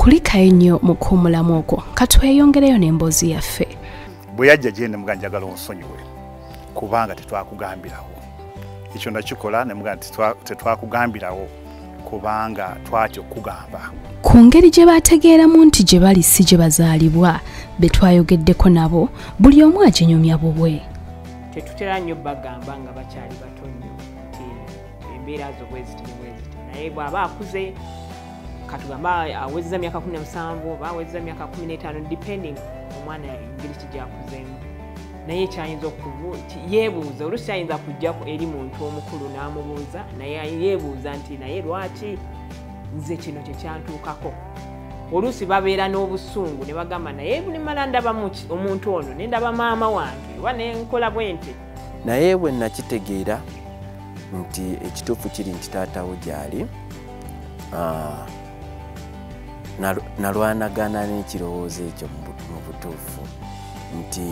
kulikayo nnyo mu kuwummulamu okwo katweyongereyo n'emboozi yaffe. Bwe yajja gye ne muga njagala onsonyiwe kubanga tetwakugambirawo. Ekyo nakikola ne muga tetwakugambirawo kubanga twatyo kugamba. Ku ngeri gye baategeeramu nti gye bali si gye bazaalibwa be twayogeddeko nabo buli omu aginyumya bubwe. Tetutera nnyo bagamba nga bakyali bato nnyo nti embeera zo bweziti ne bweziti, naye bw'aba akuze katugamba awezeza myaka 17 oba awezeza myaka 15 depending omwana engeri kijyakuzeemu, naye kyayinza yeebuuza oluusi ayinza kujjako eri muntu omukulu n'amubuuza naye yeebuuza nti naye lwaki nze kino kyekyantuukako. Oluusi babeera n'obusungu ne bagamba naye buli mala ndaba omuntu ono ne ndaba maama wange oba ne nkola bwente. Naye bwe nakitegeera nti ekituufu kiri nti taatawo gy'ali nalwanagana n'ekirowoozo ekyo mu butuufu nti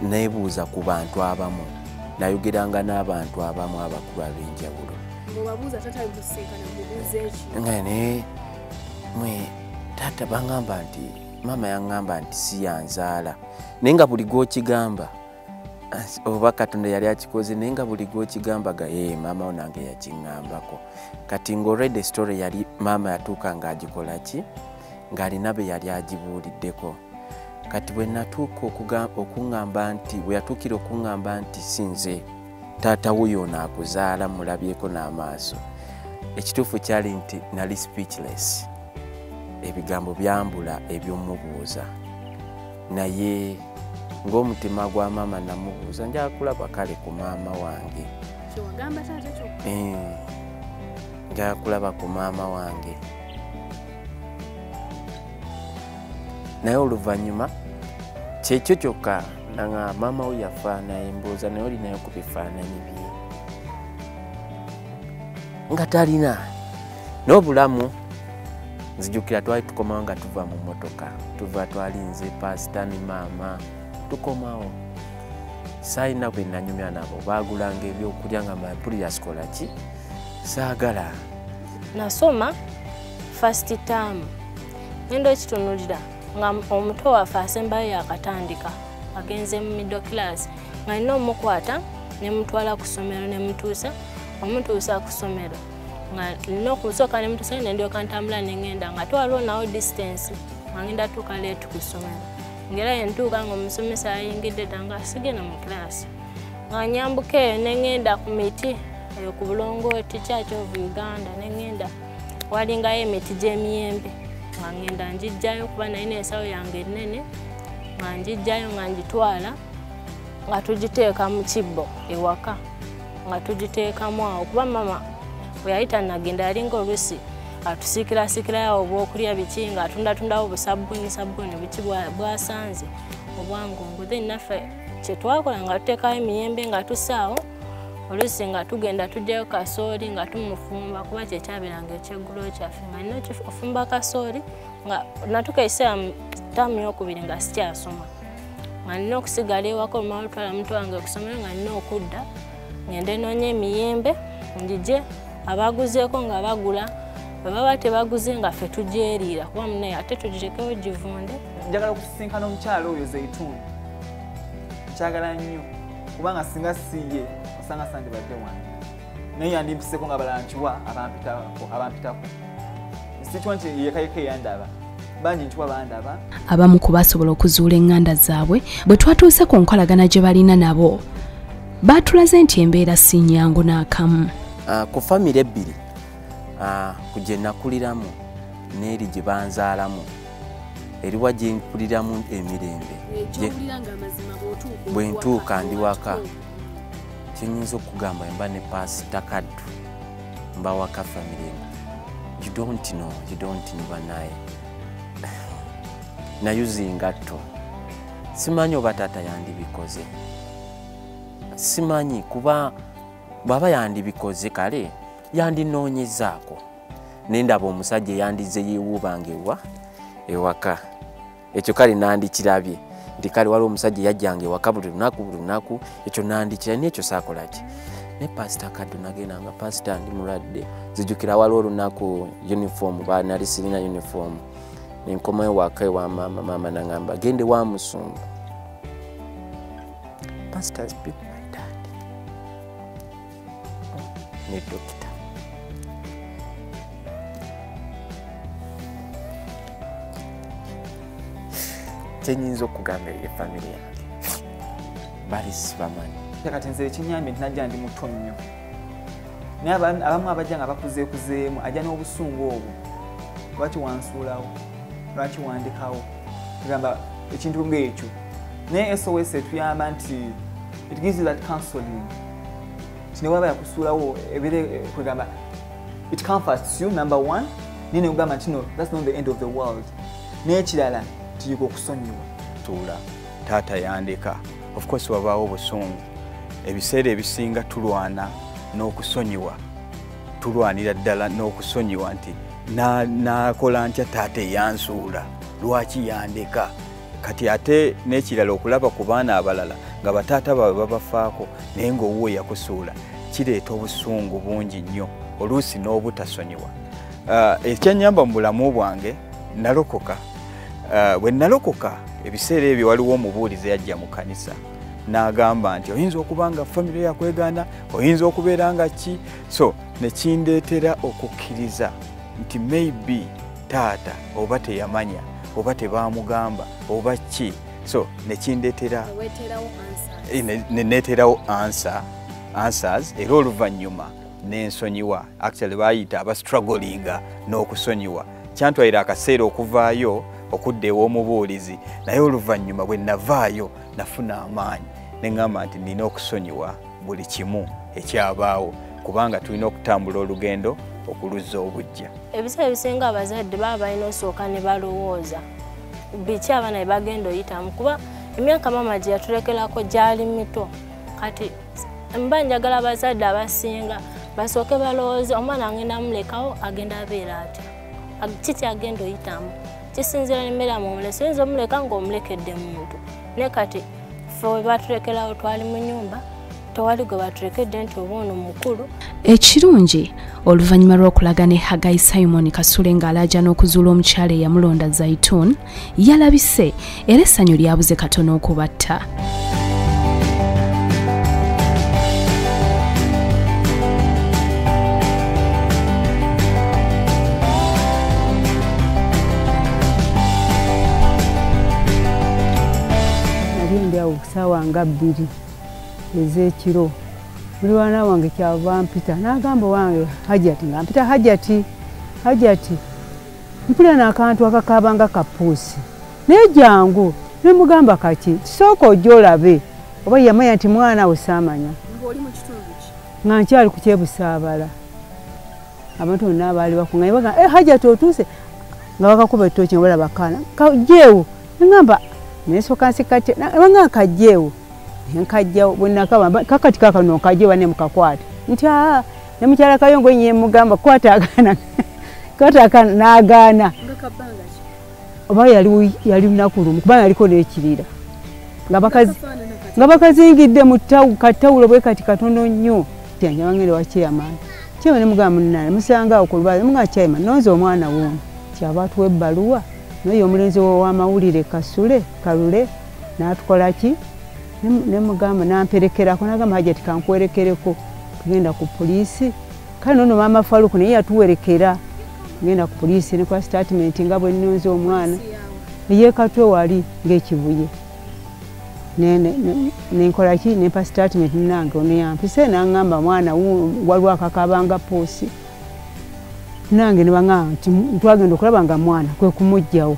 neebuuza ku bantu abamu, nayogeranga n'abantu abamu abakulu ab'enjawulo. Taata bangamba nti maama yaŋŋamba nti si yanzaala, naye nga buli gw'okigamba oba Katonda yali akikoze, naye nga buli gw'okigambaga maama wo nange yakiŋŋambako. Kati ng'already story yali maama yatuuka ng'agikola ki ng'alina be yali agibuuliddeko. Kati bwe natuuka okuŋŋamba nti bwe yatuukira okuŋŋamba nti si nze taata wuyo naakuzaala mulabyeko n'amaaso, ekituufu kyali nti nali speechless. Ebigambo byambula eby'omubuuza, naye ng'omutima gwa maama namubuuza njagala kulaba kale ku maama wange. Njagala kulaba ku maama wange. Naye oluvannyuma kyekyo kyokka nga maama we yafaanayo mbuuza naye olinayo ku bifaananyi bye nga talina n'obulamu. Nzijukira twali tukomawo nga tuva mu mmotoka, twalinze pasita ne maama tukomawo. Saalina bwe nanyumya nabo baagulanga ebyokulya nga mpulira sikola ki saagala. Nasoma first term ngenda okitunulira nga omuto waffe asembayo yakatandika agenze mu middle class nga nina omukwata ne mutwala ku ssomero ne omutuusa ku ssomero nga nina okusooka ne mutuusa ne ndyoka ntambula ne ngenda nga twaliwo nawo distance nga ngenda tuuka leetu ku ssomero. Ngera yentuuka ng'omusomesa ayingidde dda nga sigenda mu class nga nyambuka eyo ne ngenda ku miti eyo ku Bulongooti Church of Uganda ne ngenda walingayo emiti gy'emiyembe nga ngenda njijjayo kuba nalina ensawo yange ennene nga njijjayo nga njitwala nga tugiteeka mu kibbo ewaka nga tugiteekamu awo kuba mama bwe yayita nagenda yalinga oluusi atusiikirasiikirayo obwokulya biki nga atundatundawo obusabbuuni buki bwasanze obwangungu. Then naffe kyetwakola nga tuteekayo emiyembe nga tusaawo oluusi nga tugenda tujjayo kasooli nga tumufumba kuba kyekyabeeranga ekyeggulo kyaffe nga nina ofumba kasooli nga natuuka ekiseera ttaamu y'okubiri nga sikyasoma nga nina okusigala ewaka olumala olutwala muto wange okusomera nga nina okudda ngende noonya emiyembe ngigye abaguzeeko nga bagula bwe baba tebaguze nga ffe tugyeriira kuba munaye ate tugirekewo givunde. Njagala okusisinkana omukyala oyo Zaituni, kyagala nnyo kubanga singa siye osanga sande badde wange naye yandimpiseko nga balankiwa abampitako sikiwa nti yekayeka yandaba bangi nkiwa bandaba. Abamu ku basobola okuzuula eŋŋanda zaabwe bwe twatuuse ku nkolagana gye balina nabo baatulaze nti embeera si nnyangu n'akamu. Ku famire ebbiri ku gye nakuliramu n'eri gye banzaalamu eriwa gye mpuliramu emirembe bwe ntuuka ndi waka kyenyinza okugamba mba ne Pasita Kaddu mba waka famire emu. You don't know banaye nayuza engatto simanyi oba taata yandibikoze, simanyi kuba bw'aba yandibikoze kale yandinoonyezaako nendaba omusajja yandize yeewuubanga ewaka ekyo kale nandikirabye nti kale waliwo omusajja yajjanga ewaka buli lunaku ekyo nandikira n'ekyo saakola ki ne pastor Kaddu nagenda nga pastor ndi mulwadde zijukira waliwo olunaku uniform nali sirina uniform nenkomayo waka ewa mama nangamba gende wa Musumba. Pastors pick my dad ne doctor kyenyinza okugamba eri family yange bali sibamanyi kati nze ekinyambye nti najja ndi muto nnyo naye abamu abajja nga bakuzeekuzeemu ajja n'obusungu obwo lwaki wansuulawo lwaki wandikawo kugamba ekintu ng'ekyo naye SOS etuyamba nti it gives you that counseling kine waba yakusuulawo ebere kugamba it comforts you number one nine kugamba nti no that's not the end of the world n'ekirala tiyika okusonyiwa tuula taata yandika of course wabaawo obusungu ebiseera ebisinga tulwana n'okusonyiwa tulwanira ddala n'okusonyiwa nti nakola ntya taata eyansuula lwaki yandeka kati ate n'ekirala okulaba ku baana abalala nga bataata baabwe babafaako naye ng'owuwe yakusuula kireeta obusungu bungi nnyo oluusi n'obutasonyiwa. Ekyannyamba mu bulamu bwange nalokoka. Bwe nalokoka ebiseera ebyo waliwo omubuulizi yajja mu kanisa n'agamba nti oyinza okuba nga famire yakwegaana oyinza okubeera nga ki so nekindeetera okukkiriza nti maybe taata oba teyamanya oba tebamugamba oba ki so nekindeetera neeterawo answers era oluvannyuma n'ensonyiwa actually baayita abastrugglinga n'okusonyiwa kyantwalira akaseera okuvaayo okudda ew'omubuulizi naye oluvannyuma bwe navaayo nafuna amaanyi neŋŋamba nti nina okusonyiwa buli kimu ekyabaawo kubanga tulina okutambula olugendo okuluzza obujja. Ebiseera ebisinga abazadde baba balina osooka ne balowooza biki abaana bye bagenda oyitamu kuba emyaka mama gye yatulekerako gyali mito kati mba njagala abazadde abasinga basooke balowooze omwana agenda mulekawo agenda abeera atya kiki agenda oyitamu kisinzira n'emmere mumulesa oyinza omuleka ng'omulekedde muntu naye kati ffe we batulekerawo twali mu nnyumba tewali gwe batulekedde nti oba ono mukulu. Ekirungi oluvannyuma lw'okulaga ne Hagai Simon Kasule ng'alaja n'okuzuula omukyala eyamulonda Zaitun yalabise era essanyu lyabuze katono okubatta. Sawa nga 2 ez'ekiro buli wana wange kyava mpita n'agamba wange Hajati nga mpita Hajati mpula n'akantu akakabanga kapuusi naye jangu nemugamba kaki sooka ojja olabe oba yamanya nti mwana we saamanya nga nkyali ku Kyebusaabala abantu bonna abaali bakuŋŋaanye bagamba Hajati otuuse nga bakakuba ettooki nga balaba kaana kajjeewo neŋŋamba nesooka nsikatye nga kajjeewo nkajjawo bwe nakaba kakati kakano nkajjeewa ne mukakwata nti ne mukyala Kayongo nye mugamba kwata akaana n'agaana oba yali lunaku lumu kubanga yaliko n'ekirira nga bakazingidde mu katawulo bwe kati katono nnyo tyanyabangere wakyeyamaani kyema ne mugamba munnana musangaawo ku lubaale muga kyayima nonze omwana w'omu kyaba atuwa ebbaluwa naye omulenzi w'amawulire Kasule Kalule n'atukola ki ne mugamba namperekerako nagamba Hajati kankwerekereko tugenda ku poliisi kale nono maama Faruku naye yatuwerekera tugenda ku poliisi ne kwa statement nga bwe nnonze omwana eyekatwe wali ng'ekibuye nenkola ki nempa statement nange ono yampise n'aŋŋamba mwana waliwo akakabanga poosi nange ne baŋŋamba nti twagenda okulaba nga mwana kwe kumugjawo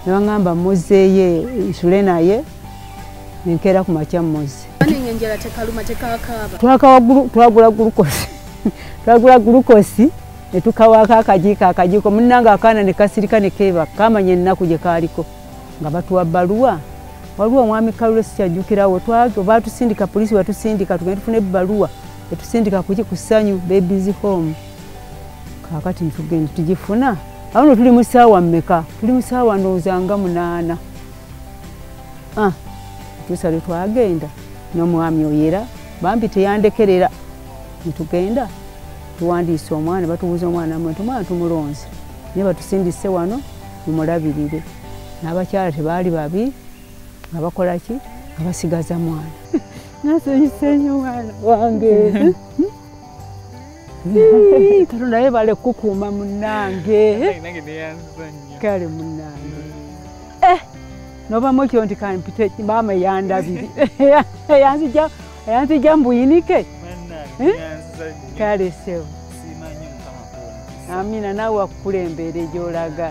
ne baŋŋamba mmuzeeye nsule naye nenkeera ku makya mmuze twagula gulukosi ne tukawaako akajiiko munnange akaana ne kasirika ne keeba kamanya ennaku gye kaaliko nga batuwa bbaluwa waliwo omwami Kalule sikyajjukirawo batusindika poliisi watusindika tugenda tufuna ebbaluwa etusindika kuki ku Ssanyu Babies Home kakati ntugenda tugifuna awo tuli mu ssaawa mmeka tuli mu ssaawa ndowooza nga 8 tusa lwe twagenda n'omwami oyera bambi teyandekerera netugenda tuwandiise omwana batubuuza omwana mwe tumwana tumulonze naye batusindise wano mumulabirire n'abakyala tebaali babi nga bakola ki nga basigaza mwana nasonyise nnyo mwana wange katonda yebale kukuuma munnange kale munnange nobamu ekyo nti kampite maama yandabiri yanzija mbuyinike kale sewo amina naawe wakukulembera gyolaga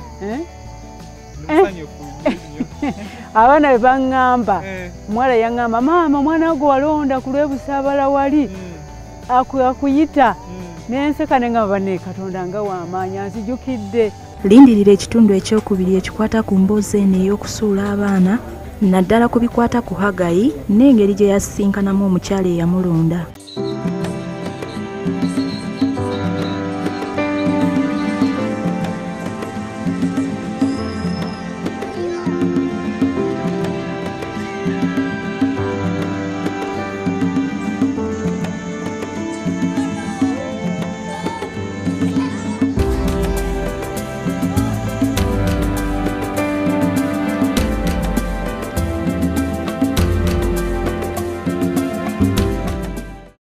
abaana be baŋŋamba omuwala yaŋŋamba maama omwana gwe walonda ku lwebusaabala wali akuyita nenseka neŋŋamba banne katonda nga wamaanyi anzijukidde. Lindirira ekitundu ekyokubiri ekikwata ku mboozi eno ey'okusuula abaana naddala ku bikwata ku Haggai n'engeri gye yasisinkanamu omukyala eyamulonda.